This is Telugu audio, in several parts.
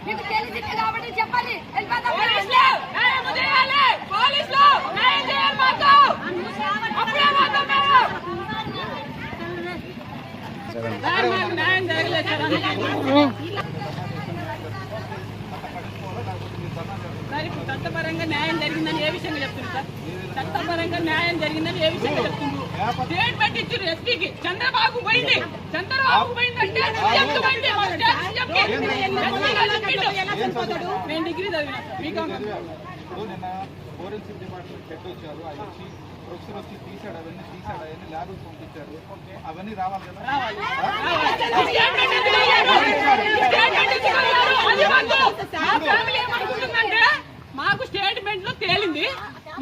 మీకు తెలిసింది కాబట్టి చెప్పాలి. చట్టపరంగా న్యాయం జరిగిందని ఏ విషయంగా చెప్తున్నారు సార్? చట్టపరంగా న్యాయం జరిగిందని ఏ విషయంగా చెప్తున్నారు? స్టేట్మెంట్ ఇచ్చారు ఎస్పీకి. చంద్రబాబు పోయింది, చంద్రబాబు పోయిందంటే నేను డిగ్రీ చదివినా మీకు ఫోరెన్సిక్ డిపార్ట్మెంట్ హెడ్ వచ్చారు, ఆయన వచ్చి ప్రొఫెసర్ వచ్చి తీసాడు, అవన్నీ ల్యాబ్కి పంపించారు, అవన్నీ రావాలి కదా. మాకు స్టేట్మెంట్ లో తేలింది,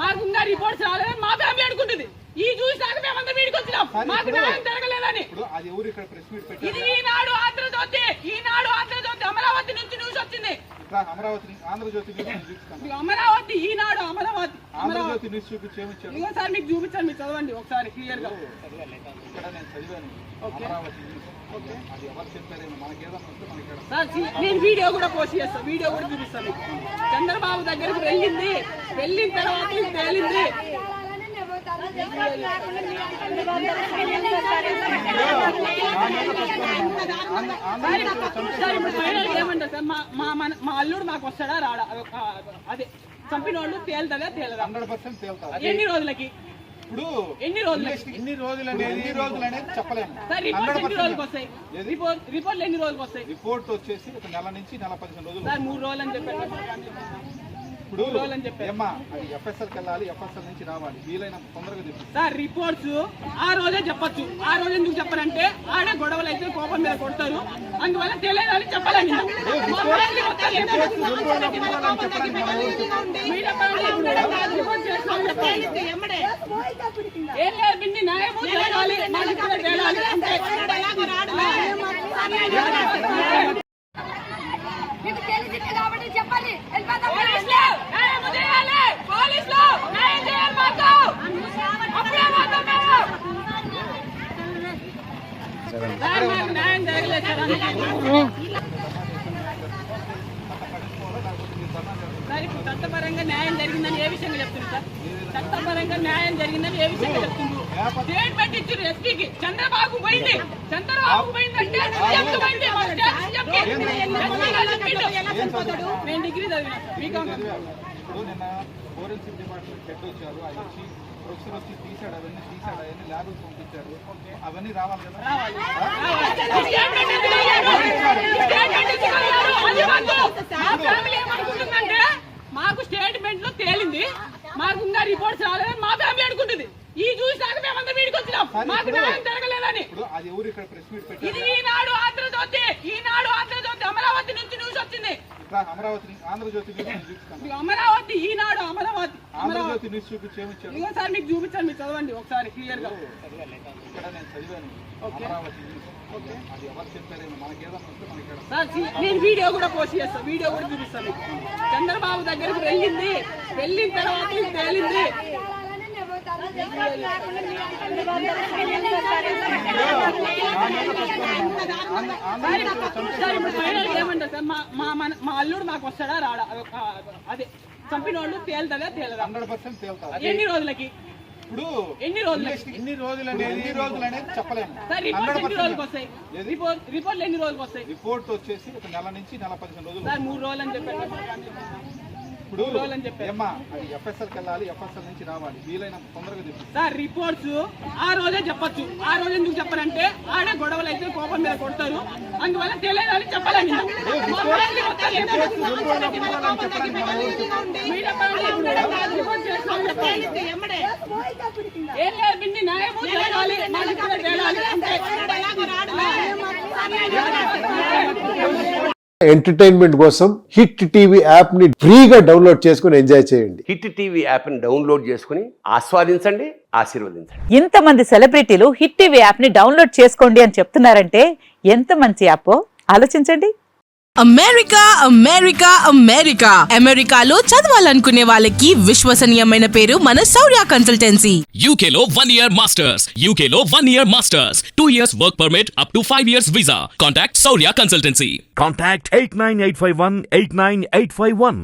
మాకు ఇంకా రిపోర్ట్స్ రాలేదని మా ఫ్యామిలీ అనుకుంటుంది. ఈ చూసాక మేమంతా వీడికి వచ్చినాం, మాకు న్యాయం జరగలేదని. ఇది ఈనాడు ఆంధ్రజ్యోతి, అమరావతి నుంచి న్యూస్ వచ్చింది. అమరావతి ఈనాడు అమరావతి న్యూస్ చూపించాము సార్, మీకు చూపించాను, మీరు చదవండి ఒకసారి క్లియర్ గా. సార్ నేను వీడియో కూడా పోస్ట్ చేస్తాను, వీడియో కూడా చూపిస్తాను. చంద్రబాబు దగ్గరకు వెళ్ళింది, వెళ్ళిన తర్వాత తేలింది. ఏమంటారు సార్, మా అల్లుడు మాకు వస్తాడా రాడా? అదే చంపిన వాళ్ళు తేలుతుందా తేలదా? ఎన్ని రోజులకి? ఇప్పుడు ఎన్ని రోజులు చెప్పలేము సార్. రిపోర్ట్స్ ఎన్ని రోజులకు వస్తాయి? రిపోర్ట్లు ఎన్ని రోజులకు వస్తాయి? రిపోర్ట్ వచ్చేసి ఒక నెల నుంచి 15 రోజులు సార్. 3 రోజులు అని చెప్పారు. ఇప్పుడు ఎఫ్ఎస్ఎల్కి వెళ్ళాలి, ఎఫ్ఎస్ఎల్ నుంచి రావాలి, వీలైనంత తొందరగా చెప్పారు సార్. రిపోర్ట్స్ ఆ రోజే చెప్పచ్చు. ఆ రోజు ఎందుకు చెప్పారంటే ఆడే గొడవలు అయితే కోపం మీద కొడతారు, అందువల్ల తెలియదని చెప్పాలని. ఏం లేదు బిండి, న్యాయము జరగాలి, మాకు కూడా జరగాలి అంతే. మీకు తెలిసింది కాబట్టి చెప్పాలి. న్యాయం జరగలేదు సార్. ఇప్పుడు చట్టపరంగా న్యాయం జరిగిందని ఏ విషయంగా చెప్తున్నారు సార్? చట్టపరంగా న్యాయం జరిగిందని ఏ విషయంగా చెప్తున్నారు? స్టేట్మెంట్ ఇచ్చారు ఎస్పీకి. చంద్రబాబు పోయింది, చంద్రబాబు పోయిందంటే నేను డిగ్రీ చదివినా మీకు ఫోరెన్సిక్ డిపార్ట్మెంట్ హెడ్ వచ్చారు, ఆయన వచ్చి ప్రొఫెసర్ వచ్చి తీసాడు, అవన్నీ ల్యాబ్కి పంపించారు, అవన్నీ రావాలి కదా. మాకు స్టేట్మెంట్ లో తేలింది, మాకు ఇంకా రిపోర్ట్స్ రాలేదని మా ఫ్యామిలీ అనుకుంటుంది. ఈ చూసాక మేమంతా వీడికి వచ్చినాం, మాకు న్యాయం జరగలేదని. ఇది ఈనాడు ఆంధ్రజ్యోతి, అమరావతి నుంచి న్యూస్ వచ్చింది. అమరావతి ఈనాడు అమరావతి న్యూస్ చూపించాము సార్, మీకు చూపించాను, మీరు చదవండి ఒకసారి క్లియర్ గా. సార్ నేను వీడియో కూడా పోస్ట్ చేస్తాను, వీడియో కూడా చూపిస్తాను. చంద్రబాబు దగ్గరకు వెళ్ళింది, వెళ్ళిన తర్వాత తేలింది. ఏమంటారు సార్, మా అల్లుడు మాకు వస్తాడా రాడా? అదే చంపిన వాళ్ళు తేలుతుందా తేలదా? 100% ఎన్ని రోజులకి? ఇప్పుడు ఎన్ని రోజులు చెప్పలేము సార్. రిపోర్ట్స్ ఎన్ని రోజులకు వస్తాయి? రిపోర్ట్లు ఎన్ని రోజులకు వస్తాయి? రిపోర్ట్ వచ్చేసి ఒక నెల నుంచి 15 రోజులు సార్. 3 రోజులు అని చెప్పారు. ఇప్పుడు ఎఫ్ఎస్ఎల్కి వెళ్ళాలి, ఎఫ్ఎస్ఎల్ నుంచి రావాలి, వీలైనంత తొందరగా చెప్పారు సార్. రిపోర్ట్స్ ఆ రోజే చెప్పచ్చు. ఆ రోజు ఎందుకు చెప్పారంటే ఆడే గొడవలు అయితే కోపం మీద కొడతారు, అందువల్ల తెలియదని చెప్పాలని. ఏం లేదు బిండి, న్యాయము జరగాలి, మాకు కూడా జరగాలి అంతే. ఎంటర్టైన్మెంట్ కోసం హిట్ టీవీ యాప్ ని ఫ్రీగా డౌన్లోడ్ చేసుకుని ఎంజాయ్ చేయండి. హిట్ టీవీ యాప్ ని డౌన్లోడ్ చేసుకుని ఆస్వాదించండి, ఆశీర్వదించండి. ఇంతమంది సెలబ్రిటీలు హిట్ టీవీ యాప్ ని డౌన్లోడ్ చేసుకోండి అని చెప్తున్నారంటే ఎంత మంచి యాప్ ఆలోచించండి. అమెరికా అమెరికా అమెరికా అమెరికాలో చదవాలనుకునే వాళ్ళకి విశ్వసనీయమైన పేరు మన శౌర్య కన్సల్టెన్సీ. UK లో 1 year masters. UK లో 1 year masters. 2 years work permit up to 5 years visa. Contact Saurya Consultancy. Contact 89851 89851.